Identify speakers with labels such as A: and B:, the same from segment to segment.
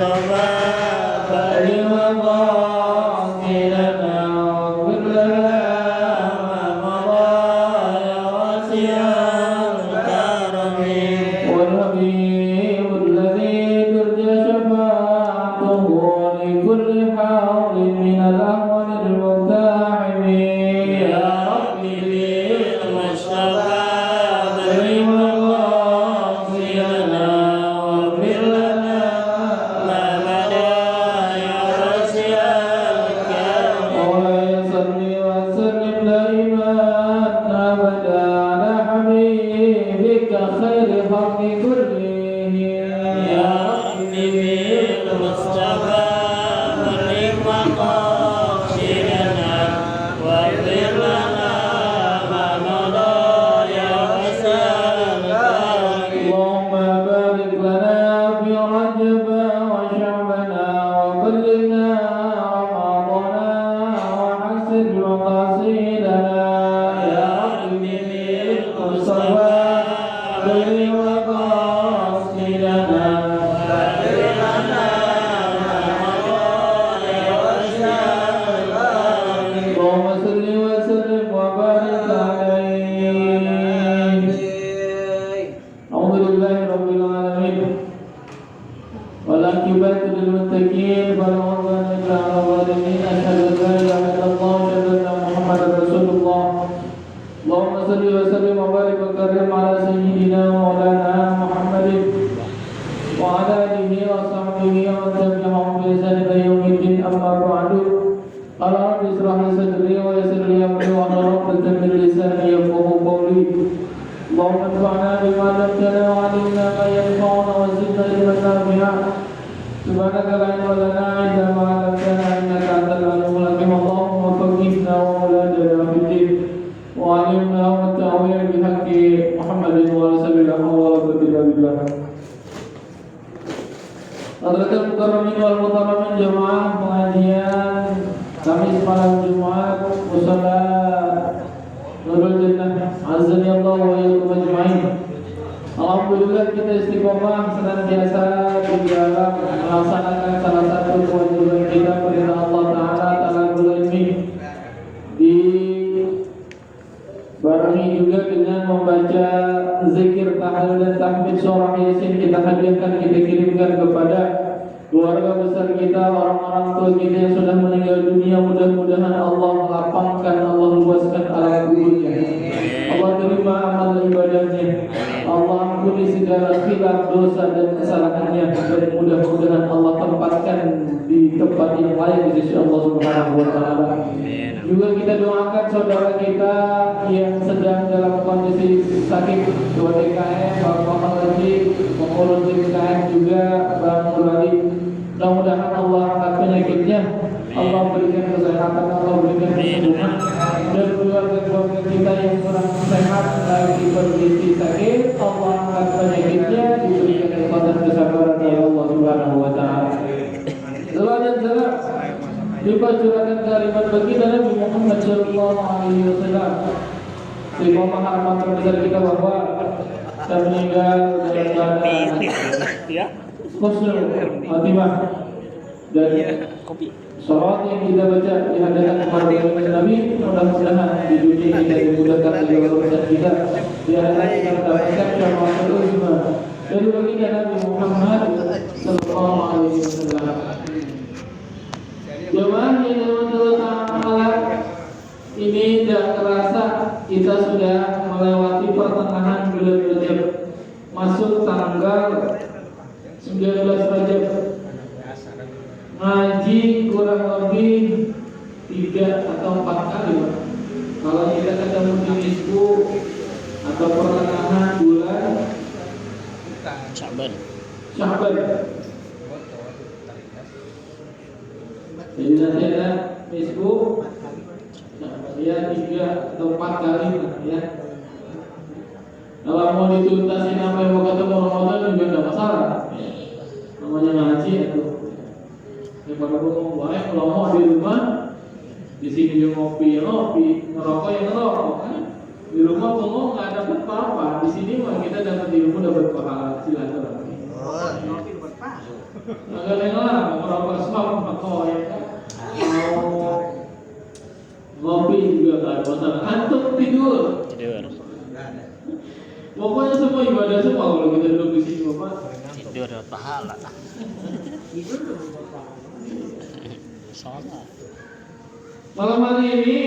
A: المصطفى بلغ مقاصدنا واغفر لنا ما مضى يا واسع الكرم والحبيب الذي ترجى شفاعته لكل حول من الأهوال المقتحم يا ربي بالمصطفى بلغ مقاصدنا واغفر لنا ما مضى يا واسع الكرم مولاي صل وسلم دائما أبدا على حبيبك خير خلق كلهم يا ربي بالمصطفى بلغ مقاصدنا واغفر لنا ما مضى يا واسع الكرم اللهم بارك لنا في رجب وشعبنا وبلغنا رمضان وحسن مقاصدنا يا ربي بالمصطفى بلغ مقاصدنا واغفر لنا ما مضى يا واسع الكرم اللهم صل وسلم وبارك عليه أعوذ بالله رب العالمين والعاقبة للمتقين فلا عدوان إلا على الظالمين أشهد أن لا إله إلا الله وأشهد أن محمدا رسول الله اللهم صل وسلم وبارك وكرم على سيدنا ومولانا محمد وعلى آله وصحبه ومن تبعهم بإحسان إلى يوم الدين أما بعد قال رب اشرح لي صدري ويسر لي أمري واحلل عقدة من لساني يفقهوا قولي اللهم انفعنا بما علمتنا وعلمنا ما ينفعنا وزدنا علما نافعا سبحانك لا علم لنا إلا ما علمتنا إنك أنت العليم الحكيم اللهم فقهنا ومولانا في الدين وعلمنا والتأويل بحق محمد ورسول الله ورسول الله Hadratul Mukarramin wal Mukarramin Jamaah pengajian Kamis malam Jumat Musala Nurul Jannah Azani Allah wa iyyakum ajmain. Alhamdulillah kita istiqomah senantiasa di dalam melaksanakan salah satu kewajiban kita perintah Allah Ta'ala talabul ilmi, dibarengi juga dengan membaca zikir tahlil dan tahmid surah Yasin. Kita hadiahkan, kita kirimkan kepada keluarga besar kita, orang-orang tua kita yang sudah meninggal dunia. Mudah-mudahan Allah lapangkan, Allah luaskan alam kuburnya, Allah terima amal ibadahnya, Allah ampuni segala khilaf, dosa dan kesalahannya, dan mudah-mudahan Allah tempatkan di tempat yang layak di sisi Allah Subhanahu wa Ta'ala. Juga kita doakan saudara kita yang sedang dalam kondisi sakit, dua DKM, Bapak Haji, pengurus DKM juga Bang Muradi. Mudah-mudahan Allah angkat penyakitnya, Allah berikan kesehatan, Allah berikan kesembuhan, dan keluarga-keluarga kita yang kurang sehat lagi kondisi sakit, Allah angkat penyakitnya, diberikan kekuatan kesabaran dari Allah Subhanahu wa Ta'ala. Salam dan salam dipacurkan kalimat baginda Nabi Muhammad sallallahu alaihi wasallam. Sebuah maharaman terbesar kita bahwa kita meninggal dalam keadaan husnul khatimah, dan salat yang kita baca di hadapan kepada Nabi mudah-mudahan di dunia kita dimudahkan oleh urusan kita, di hadapan kita mendapatkan syafaatul uzma dari baginda Nabi Muhammad sallallahu alaihi wasallam. Jemaah yang dirahmati ini tidak terasa kita sudah melewati pertengahan bulan Rajab, masuk tanggal 19 Rajab. Ngaji kurang lebih 3 atau 4 kali, Pak. Kalau kita ketemu di Nisbu atau pertengahan bulan Sya'ban. Jadi nanti ada Facebook, ya 3 atau 4 kali ya. Kalau mau dituntasin sampai mau ketemu Ramadan juga tidak masalah. Namanya ngaji itu. Daripada ngomong baik, kalau mau di rumah, di sini juga ngopi, ngerokok ya ngerokok kan. Di rumah ngomong nggak dapat apa-apa. Di sini mah kita dapat ilmu, dapat pahala, silaturahmi.
B: Ngopi dapat pahala.
A: Agak lengah, merokok smart, merokok ya kan. Mau ngopi juga nggak ada masalah. Antuk tidur. Pokoknya semua ibadah semua kalau kita duduk di sini Bapak.
B: Tidur dapat pahala. Salah.
A: Malam hari ini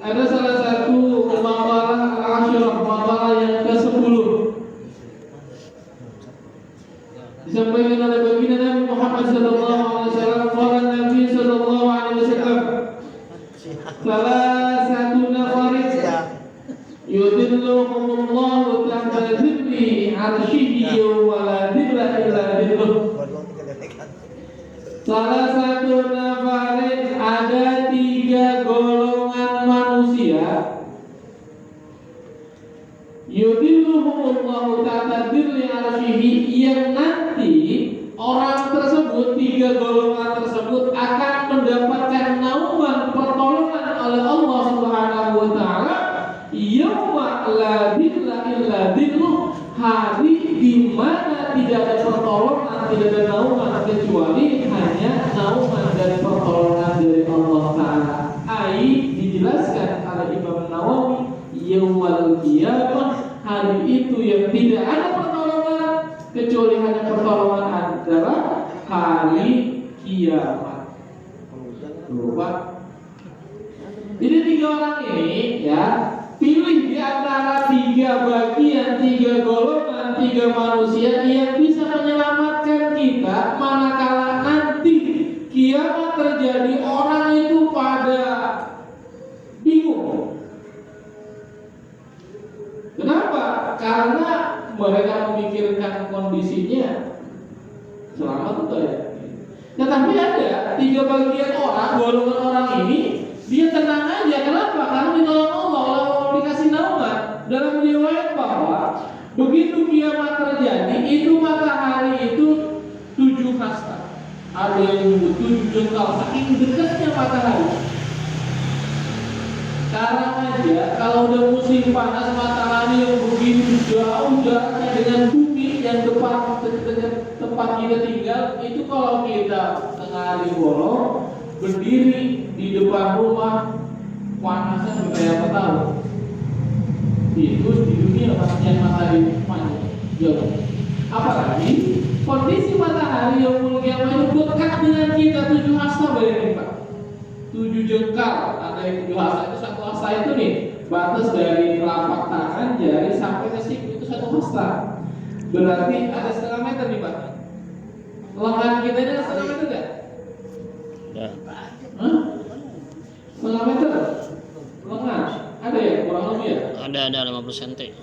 A: ada salah satu makalah al-Ashraf, makalah yang ke-10. Disampaikan oleh baginda Nabi Muhammad sallallahu alaihi wasallam, qala Nabi sallallahu alaihi wasallam, salah satu nafarin yudilluhumullahu tahta dhilli 'arsyihi wa la dhilla illa dhilluh. Salah satu nafarin, ada 3 golongan manusia, yudilluhumullahu ta'ala dhilli 'arsyihi, yang nanti orang tersebut, 3 golongan tersebut akan mendapatkan naungan pertolongan oleh Allah Subhanahu wa taala yauma la dhilla illa dhilluh, hari di mana tidak ada pertolongan, tidak ada naungan kecuali hanya naungan dan pertolongan dari Allah Ta'ala. Dijelaskan oleh Imam Nawawi, yaumul qiyamah, hari itu yang tidak ada pertolongan kecuali hanya pertolongan adalah hari kiamat. Lupa. Jadi 3 orang ini ya, pilih di antara 3 bagian, 3 golongan, 3 manusia yang bisa menyelamatkan kita manakala nanti kiamat terjadi. Orang itu pada bingung. Kenapa? Karena mereka memikirkan kondisinya selamat atau ya. Tetapi ada 3 bagian orang, golongan orang ini, dia tenang aja. Kenapa? Karena ditolong Allah, dikasih naungan. Dalam riwayat bahwa begitu kiamat terjadi, itu matahari itu 7 hasta. Ada yang menyebut 7 jengkal, saking dekatnya matahari. Sekarang aja kalau udah musim panas, matahari yang begitu jauh jaraknya dengan bumi yang depan tempat kita tinggal, itu kalau kita tengah hari bolong berdiri di depan rumah, panasnya berapa tahun? Itu di dunia pastinya matahari panjang jauh. Apalagi kondisi matahari yang mulia itu dekat dengan kita 7 hasta, bayangin Pak. 7 jengkal, ada yang 7 hasta, itu 1 hasta itu nih batas dari telapak tangan jari sampai ke siku, itu 1 hasta. Berarti ada setengah meter nih Pak. Lengan kita ini ada setengah meter nggak?
B: Ya.
A: Hah? Setengah meter? Lengan? Ada ya? Kurang lebih ya?
B: Ada 50 cm.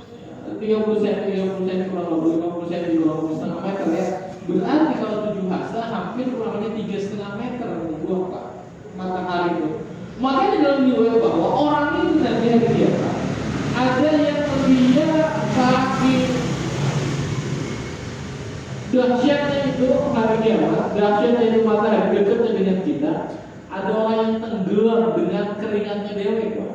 A: 30 cm kurang lebih, 50 cm kurang lebih setengah meter ya. Berarti kalau 7 hasta hampir kurang lebih 3,5 meter buah Pak matahari itu. Makanya dalam riwayat bahwa orang itu nanti hari kiamat ada yang dia sakit dahsyatnya itu hari kiamat, dahsyatnya itu matahari dekatnya dengan kita. Ada orang yang tenggelam dengan keringatnya dewek Pak.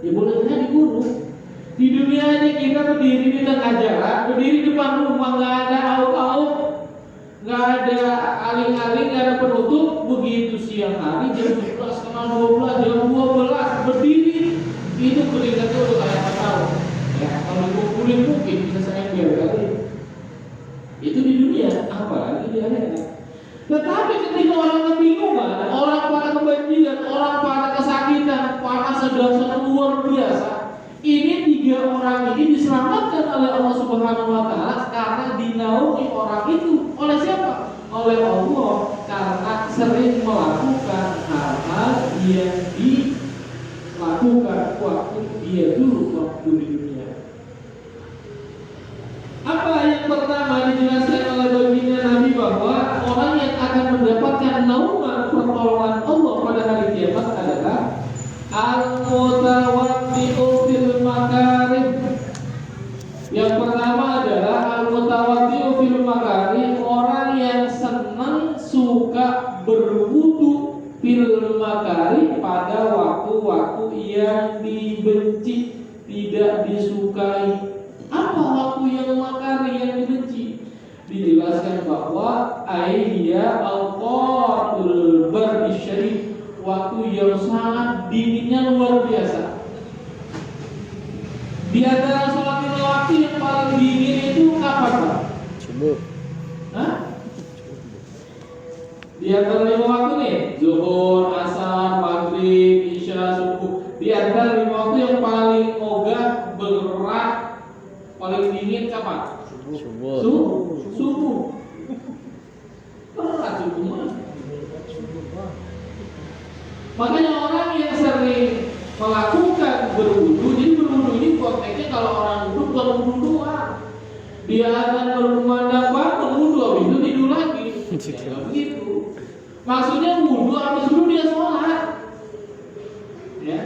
A: Ya boleh jadi guru. Di dunia ini kita berdiri di tengah jalan, berdiri di depan rumah, nggak ada aut-aut, nggak ada aling-aling, nggak ada penutup. Begitu siang hari jam 11, setengah 12, jam 12 berdiri, itu keringatnya udah kayak apa tahu. Ya kalau dikumpulin mungkin bisa seminggu kali. Itu di dunia, apalagi di akhirat. Tetapi ketika orang kebingungan, orang pada kebanjiran, orang pada kesakitan, panas sedang luar biasa, ini 3 orang ini diselamatkan oleh Allah Subhanahu wa taala karena dinaungi orang itu oleh siapa? Oleh Allah, karena sering melakukan hal-hal yang dilakukan waktu dia dulu waktu di dunia. Apa yang pertama dijelaskan oleh baginda Nabi bahwa orang yang akan mendapatkan naungan pertolongan Allah pada hari kiamat adalah al-mutawaddi'u fil makarim. Yang pertama adalah al-mutawaddi'u fil makarim, orang yang senang suka berwudu fil makarim pada waktu-waktu yang dibenci, tidak disukai. Apa waktu yang makari yang dibenci? dijelaskan bahwa aiya awqatul bardi syadid, waktu yang sangat dinginnya luar biasa. Di antara sholat lima waktu yang paling dingin itu kapan, Pak?
B: Subuh.
A: Hah? Di antara lima waktu nih, zuhur, asar, maghrib, isya, subuh. Di antara lima waktu yang paling ogah, berat, paling dingin kapan?
B: Subuh.
A: Subuh. Berat subuh mah. Makanya orang yang sering melakukan berwudu, jadi berwudu ini konteksnya kalau orang wudu bukan wudu doang. Dia akan berkumandang bangun wudu, habis itu tidur lagi. Ya, begitu. Maksudnya wudu, habis wudu dia sholat. Ya.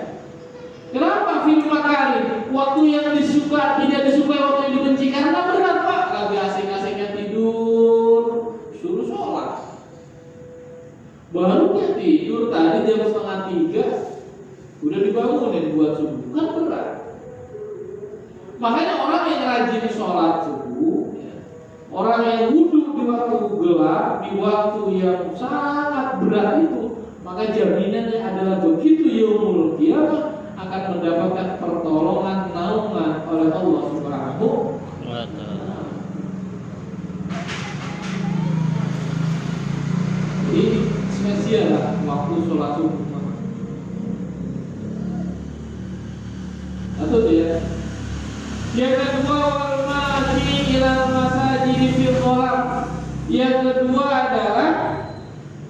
A: Kenapa film Makarim? Waktu yang disuka, tidak disukai, waktu yang dibenci, karena berat, Pak. Lagi asing-asingnya tidur, suruh sholat. Baru dia tidur tadi jam 2:30, udah dibangunin buat subuh, kan berat. Makanya orang yang rajin sholat subuh, ya, orang yang wudhu di waktu gelap, di waktu yang sangat berat itu, maka jaminannya adalah begitu yaumul qiyamah akan mendapatkan pertolongan naungan oleh Allah Subhanahu wa Ta'ala. Jadi spesial lah waktu sholat subuh. Atau dia yang kedua, wal maji ilal masajid fil qalam. Yang kedua adalah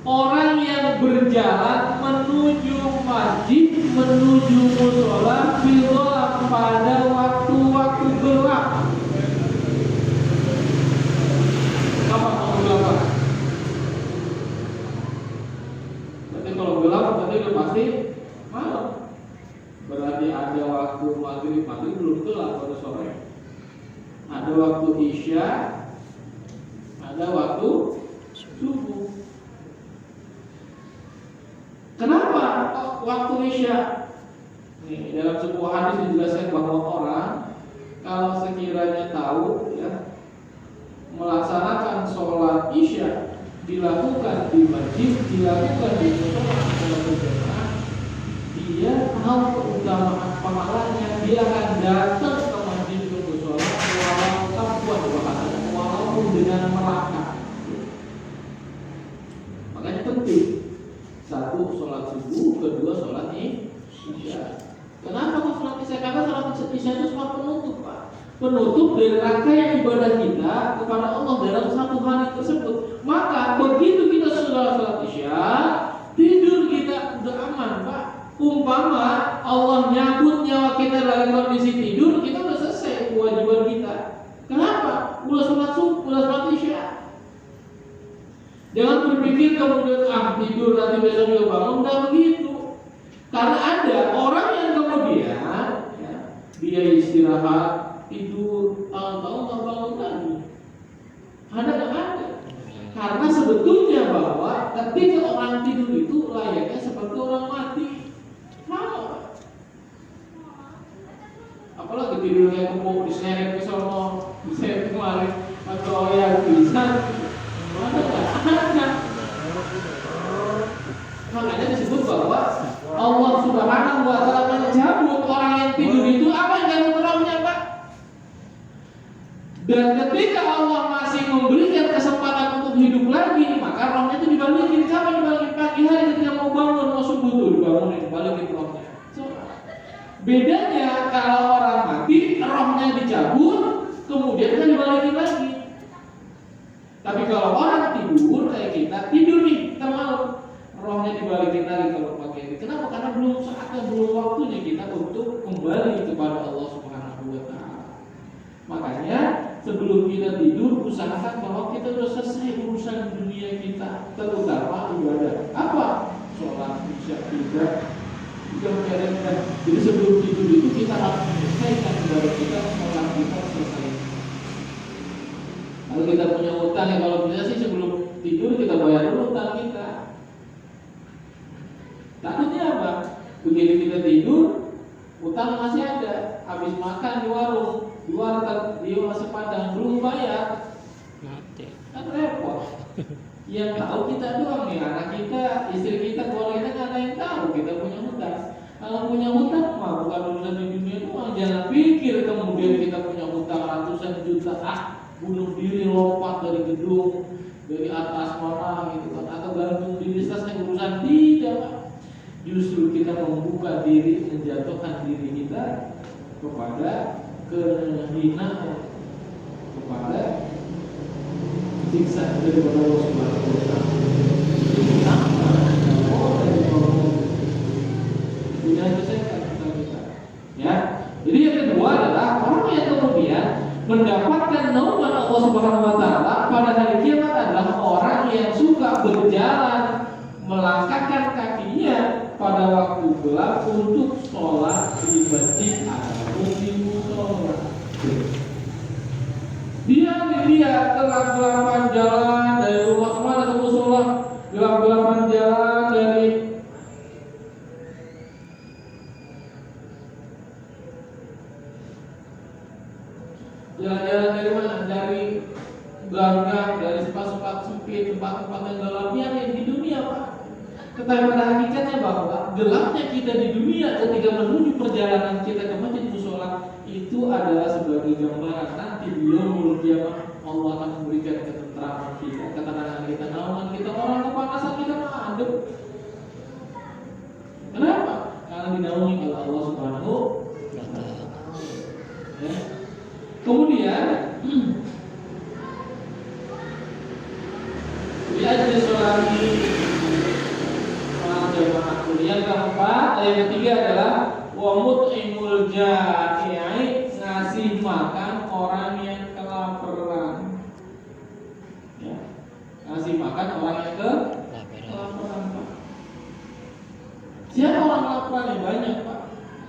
A: orang yang berjalan menuju masjid, menuju mushola fil qalam pada waktu-waktu gelap. Apa mau gelap? Berarti kalau gelap berarti udah pasti malam. Berarti ada waktu maghrib belum gelap pada sore. Ada waktu isya, ada waktu subuh. Kenapa waktu isya? Nih, dalam sebuah hadis dijelaskan bahwa orang kalau sekiranya tahu ya melaksanakan sholat isya dilakukan di masjid, dilakukan di musola dalam berjamaah, dia tahu keutamaan pahalanya, dia akan datang ke masjid ke musola walaupun dengan merangkak. Makanya penting, satu sholat subuh, kedua sholat isya. Kenapa kok sholat isya? Karena sholat isya itu sholat penutup, Pak. Penutup dari rangkaian ibadah kita kepada Allah dalam satu hari tersebut. Maka begitu kita sudah sholat isya, tidur kita udah aman, Pak. Umpama Allah nyabut nyawa kita dalam kondisi tidur, kita udah selesai kewajiban kita. Kenapa? Udah sholat subuh, udah sholat isya. Jangan berpikir kemudian tidur nanti besok juga bangun, enggak begitu. Karena ada orang yang kemudian ya, dia istirahat, tidur, tahu-tahu nggak bangun lagi. Ada nggak ada? Karena sebetulnya bahwa ketika orang tidur itu layaknya seperti orang mati. Sama. Apalagi tidur kayak kebuk, diseret ke sono, diseret kemarin, atau yang bisa. Ada nggak? Ada. Makanya disebut bahwa Allah Subhanahu wa Ta'ala mencabut orang yang tidur itu apa yang ganggu rohnya, Pak? Dan ketika Allah masih memberikan kesempatan untuk hidup lagi, maka rohnya itu dibalikin. Kapan dibalikin? Pagi hari ketika mau bangun, mau subuh tuh dibangunin, dibalikin rohnya. Bedanya kalau orang mati, rohnya dicabut, kemudian kan dibalikin lagi. Tapi kalau orang tidur kayak kita, tidur nih, kita malam, rohnya dibalikin lagi kalau pakai ini. Kenapa? Karena belum saatnya, belum waktunya kita untuk kembali kepada Allah Subhanahu wa Ta'ala. Makanya sebelum kita tidur, usahakan bahwa kita sudah selesai urusan dunia kita, terutama ibadah. Apa? Sholat isya juga. Jadi sebelum tidur itu kita harus menyelesaikan ibadah kita, sholat kita selesai. Kalau kita punya utang ya, kalau bisa sih sebelum tidur kita bayar dulu utang kita. Takutnya apa? Begitu kita tidur, utang masih ada. Habis makan di warung, di warteg, di Mas Padang belum bayar. Kan repot. Yang tahu kita doang nih, anak kita, istri kita, keluarga kita nggak ada yang tahu kita punya hutang. Kalau punya hutang mah bukan urusan di dunia doang. Jangan pikir kemudian kita punya hutang ratusan juta, bunuh diri lompat dari gedung, dari atas mana gitu kan, atau gantung diri selesai urusan. Tidak. Justru kita membuka diri, menjatuhkan diri kita kepada kehinaan, kepada siksa daripada Allah Subhanahu wa Ta'ala. Ya. Jadi yang kedua adalah orang yang kemudian mendapatkan naungan Allah Subhanahu wa Ta'ala pada hari kiamat adalah orang yang suka berjalan melangkahkan kakinya pada waktu gelap untuk sholat di masjid ataupun di musola. Dia gelap-gelapan jalan dari rumah kemana ke musola, gelap-gelapan jalan dari jalan-jalan dari mana? Dari gang-gang, dari tempat-tempat sempit, tempat-tempat yang gelap yang di dunia, Pak. Tetapi pada hakikatnya bahwa gelapnya kita di dunia ketika menuju perjalanan kita ke masjid musola itu adalah sebagai gambaran nanti di yaumul kiamat Allah akan memberikan ketentraman kita, ketenangan kita, naungan kita, orang kepanasan kita adem. Kenapa? Karena dinaungi oleh Allah Subhanahu wa Ta'ala. Ya. Kemudian diajari sholat jamaah. Yang keempat, yang ketiga adalah wa mut'imul ja'i, ngasih makan orang yang kelaparan. Ya. Ngasih makan orang yang kelaparan, Pak. Siapa orang kelaparan yang banyak, Pak?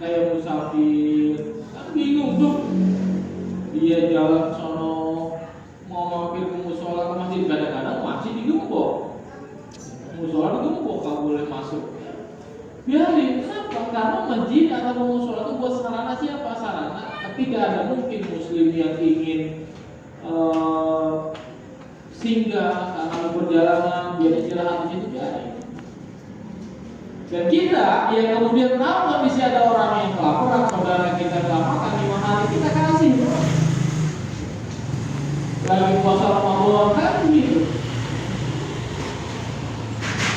A: Kayak musafir, kan bingung tuh. Dia jalan sono mau mampir ke musola ke masjid, kadang-kadang masih digembok. Musola digembok, gak boleh masuk. Biarin, kenapa? Karena masjid atau musola itu buat sarana siapa? Sarana ketika ada mungkin muslim yang ingin singgah karena perjalanan, dia istirahat di situ, biarin. Dan kita yang kemudian tahu kondisi ada orang yang kelaparan, saudara kita kelaparan 5 hari, kita kasih. Lagi puasa Ramadan kan gitu.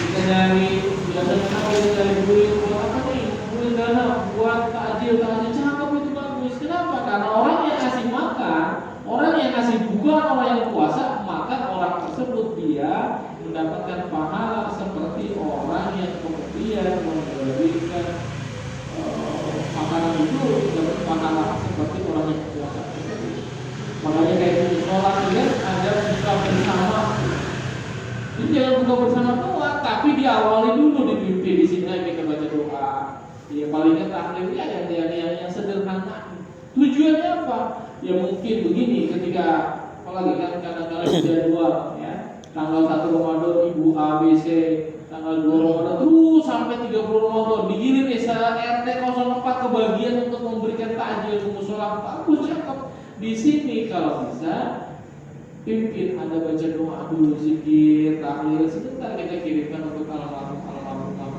A: Kita nyari, biasanya kita cari duit buat apa nih? Duit dana buat takjil, cakep itu bagus. Kenapa? Karena orang yang ngasih makan, orang yang ngasih buka, orang yang puasa, maka orang tersebut dia mendapatkan pahala seperti orang yang kemudian memberikan makanan itu dapat pahala seperti orang yang puasa. Makanya kayak di sholat juga ada buka bersama. Jadi jangan buka bersama doang, tapi diawali dulu dipimpin di sini kita baca doa. Ya palingnya takdir yang sederhana. Tujuannya apa? Ya mungkin begini, ketika apalagi kan kadang-kadang jadwal ya. Tanggal 1 Ramadan ibu A, B, C, tanggal 2 Ramadan terus sampai 30 Ramadan digilir desa RT 04 kebagian untuk memberikan takjil ke musola. Bagus, cakep. Di sini kalau bisa pimpin Anda baca doa dulu, zikir, tahlil, sebentar kita kirimkan untuk almarhum.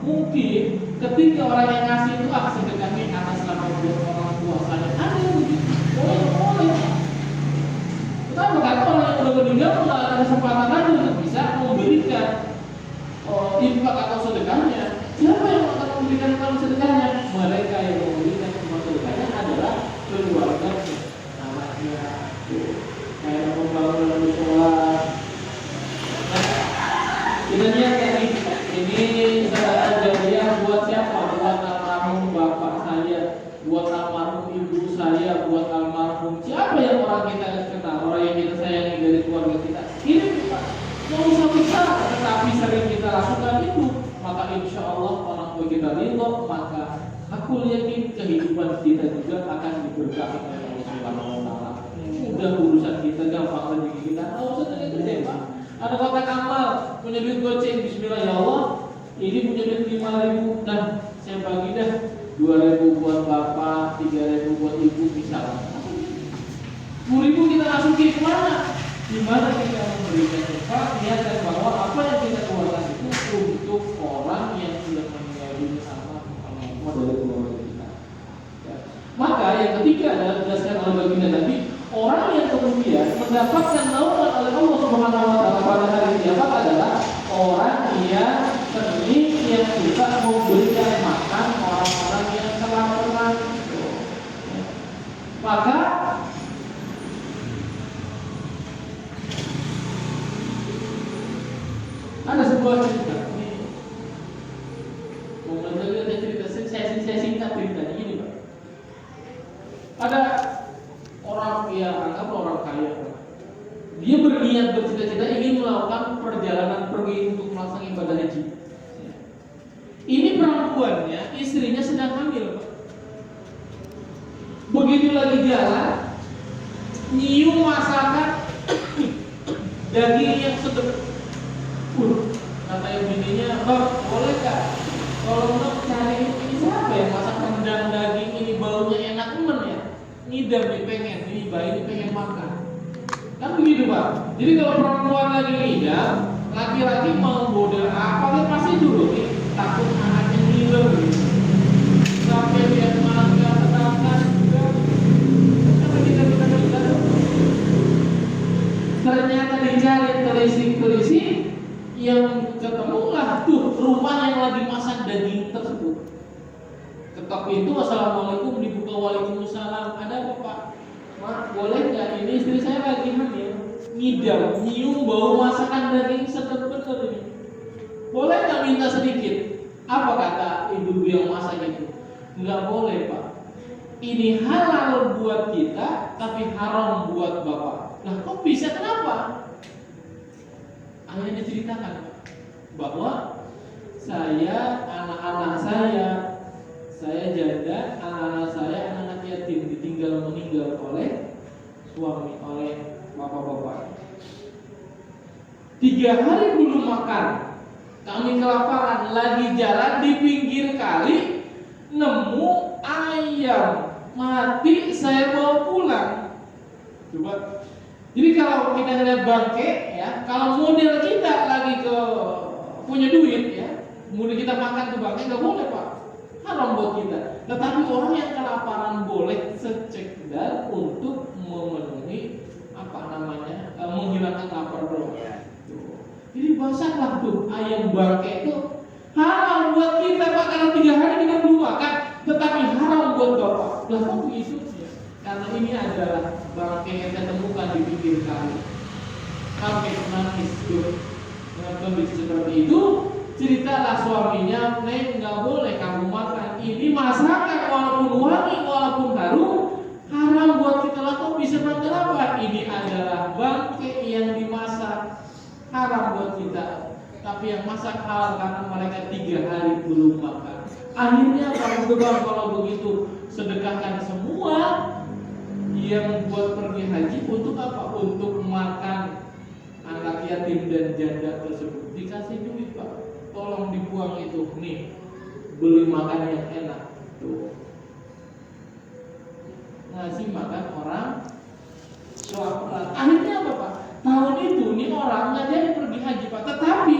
A: Mungkin ketika orang yang ngasih itu sedekahnya atas nama buat orang tua saya, ada yang begitu, boleh. Kenapa? Karena orang yang sudah meninggal tidak ada kesempatan lagi untuk bisa memberikan infak atau sedekahnya. Siapa yang akan memberikan sedekahnya? Mereka yang memberikan sedekahnya adalah keluarganya. Kayak membangun sholat. Kita niatkan ini sedekah jariah buat siapa? Buat almarhum bapak saya, buat almarhum ibu saya, buat almarhum siapa yang orang kita kenal, orang yang kita sayangi dari keluarga kita. Ini nggak usah besar, tetapi sering kita lakukan itu, maka insya Allah orang tua kita ridho, maka aku yakin kehidupan kita juga akan diberkahi oleh Allah Subhanahu wa Ta'ala. Udah urusan kita gampang rezeki kita, nggak usah gede-gede, Pak. Ada kotak amal, punya duit goceng, bismillah ya Allah. Ini punya duit 5.000, dan saya bagi dah 2.000 buat bapak, 3.000 buat ibu, misalnya. 10.000 kita masukin kemana? Di mana kita memberikan infak, niatkan bahwa apa yang kita keluarkan itu untuk orang yang sudah meninggal dunia sama Allah dari keluarga kita. Ya. Maka yang ketiga adalah dijelaskan oleh baginda tadi, orang yang kemudian mendapatkan naungan oleh Allah Subhanahu wa taala pada hari kiamat adalah orang yang sering yang suka memberikan makan orang-orang yang kelaparan. Maka ada sebuah cerita. Ini ada cerita. Saya singkat ceritanya ini, Pak. Ada orang yang anggap orang kaya. Dia berniat bercita-cita ingin melakukan perjalanan pergi untuk melaksanakan ibadah haji. Ini perempuannya, istrinya sedang hamil, Pak. Begitu lagi jalan, nyium masakan daging yang sedap. Kata yang bininya, "Bang, boleh gak? Kalau enggak cari ini siapa yang masak rendang daging ini baunya enak temen ya? Ngidam nih pengen, ini bayi ini pengen makan." Kan begitu, Pak. Jadi kalau perempuan lagi ngidam, laki-laki mau model apa pasti dulu nih takut anaknya ngiler gitu. Sampai dia makan juga. Apa kita ternyata dicari telisik-telisik yang ketemulah tuh rumah yang lagi masak daging tersebut. Ketok pintu, "Assalamualaikum," dibuka, "Waalaikumsalam." "Ada apa, Pak?" "Mak, boleh nggak? Ini istri saya lagi hamil, ngidam, nyium bau masakan daging sedap bener ini. Boleh nggak minta sedikit?" Apa kata ibu yang masak itu? "Nggak boleh, Pak. Ini halal buat kita, tapi haram buat Bapak." "Lah kok bisa, kenapa?" Akhirnya diceritakan bahwa saya, anak-anak saya janda, anak-anak saya anak yatim, meninggal oleh suami, oleh bapak-bapak. 3 hari belum makan, kami kelaparan, lagi jalan di pinggir kali, nemu ayam mati, saya bawa pulang. Coba. Jadi kalau kita lihat bangke, ya, kalau model kita lagi ke punya duit, ya, kemudian kita makan tuh bangke, nggak boleh, Pak, haram buat kita. Tetapi orang yang kelaparan boleh sekedar untuk memenuhi menghilangkan lapar doang. Jadi basahlah tuh ayam bangke itu haram buat kita, Pak, karena 3 hari kita belum makan, tetapi haram buat Bapak. Lah kok begitu? Karena ini adalah bangkai yang saya temukan di pinggir kali. Sampai menangis tuh. Dengan kondisi seperti itu, ceritalah suaminya, "Neng, nggak boleh kamu makan. Ini masakan walaupun wangi, walaupun harum, haram buat kita." "Lah kok bisa makan apa?" "Ini adalah bangkai yang dimasak, haram buat kita. Tapi yang masak halal karena mereka 3 hari belum makan." Akhirnya kalau begitu sedekahkan semua yang buat pergi haji untuk apa? Untuk makan anak yatim dan janda tersebut. Dikasih duit, Pak, tolong dibuang itu, nih beli makan yang enak tuh. Ngasih makan orang kelaparan. Akhirnya apa, Pak? Tahun itu nih orang nggak jadi pergi haji, Pak. Tetapi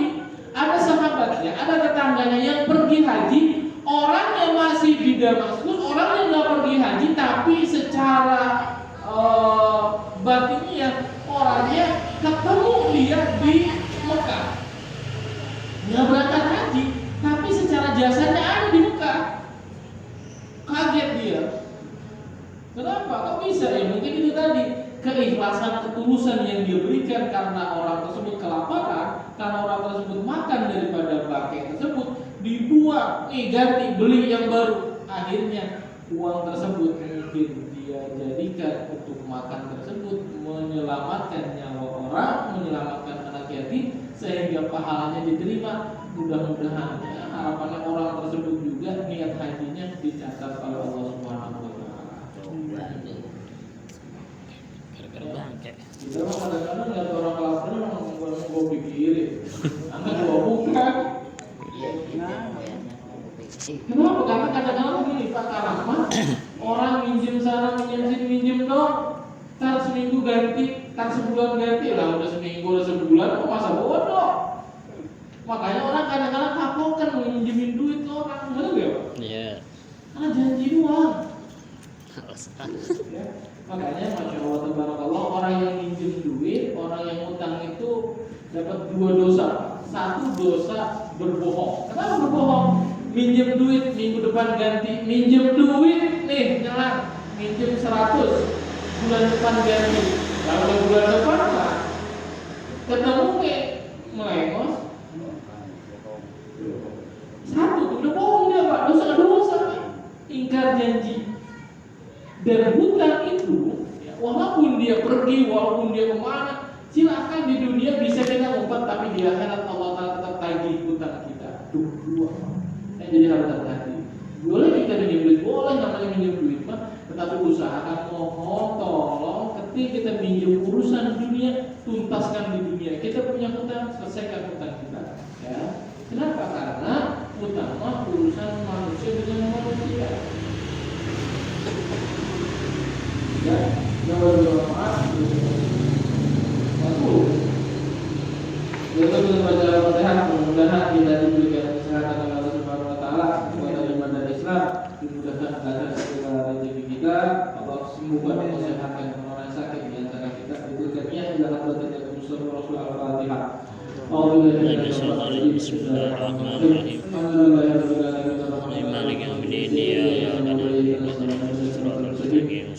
A: ada sahabatnya, ada tetangganya yang pergi haji. Orang yang masih di Damaskus, orang yang nggak pergi haji, tapi secara batinnya orangnya ketemu dia di Mekah, nggak berangkat haji, tapi secara jasanya ada di Mekah. Kaget dia. Kenapa? Kok bisa ya? Mungkin itu tadi keikhlasan, ketulusan yang dia berikan karena orang tersebut kelaparan, karena orang tersebut makan daripada bangkai tersebut, dibuang, nih ganti, beli yang baru. Akhirnya uang tersebut mungkin dia jadikan untuk makan tersebut, menyelamatkan nyawa orang, menyelamatkan anak yatim, sehingga pahalanya diterima. Mudah-mudahan ya, harapannya orang tersebut juga niat hajinya dicatat oleh Allah Subhanahu wa taala. Kita mah kadang-kadang lihat orang kelaparan mau pikirin, anak gua bukan. Kenapa? Karena kadang-kadang begini, Pak Rahmat, orang minjem sana, minjem sini, minjem dong, tar seminggu ganti, tar sebulan ganti lah. bulan kok masa bodoh. Makanya orang kadang-kadang kapok kan minjemin duit ke orang, betul gak Pak?
B: Iya.
A: Karena janji doang. Ya. Makanya Masya Allah Tabarakallah, orang yang minjem duit, orang yang utang itu dapat dua dosa. Satu dosa berbohong. Kenapa berbohong? Minjem duit minggu depan ganti, minjem duit nih nyala, minjem 100 bulan depan ganti. Kalau bulan depan lah ketemu melengos. Satu, udah bohong dia Pak, dosa ingkar janji. Dan hutang itu, ya, walaupun dia pergi, walaupun dia kemana, silakan di dunia bisa kita ngumpet, tapi di akhirat Allah Taala tetap tagih hutang kita. Tuh dua, jadi harus hati-hati. Boleh kita minjem duit, boleh namanya minjem duit, tetapi usahakan mohon tolong ketika kita minjem urusan dunia, tuntaskan di dunia. Kita punya hutang, selesaikan hutang kita. Ya, kenapa? Karena hutang mah urusan manusia dengan manusia. Ya, jangan bermanfaat. Satu, kita bisa baca Al-Fatihah. Mudah-mudahan kita diberikan kesehatan oleh Allah Subhanahu Wa Taala, kekuatan iman dan Islam. Dimudahkan agar segala rezeki kita. Allah sembuhkan dan sehatkan orang yang sakit di antara kita. Diberikan juga hamba tidak bermusuh Rasul Al-Fatihah.
B: Bismillahirrahmanirrahim. Malik yaumiddin, iyyaka na'budu wa iyyaka nasta'in.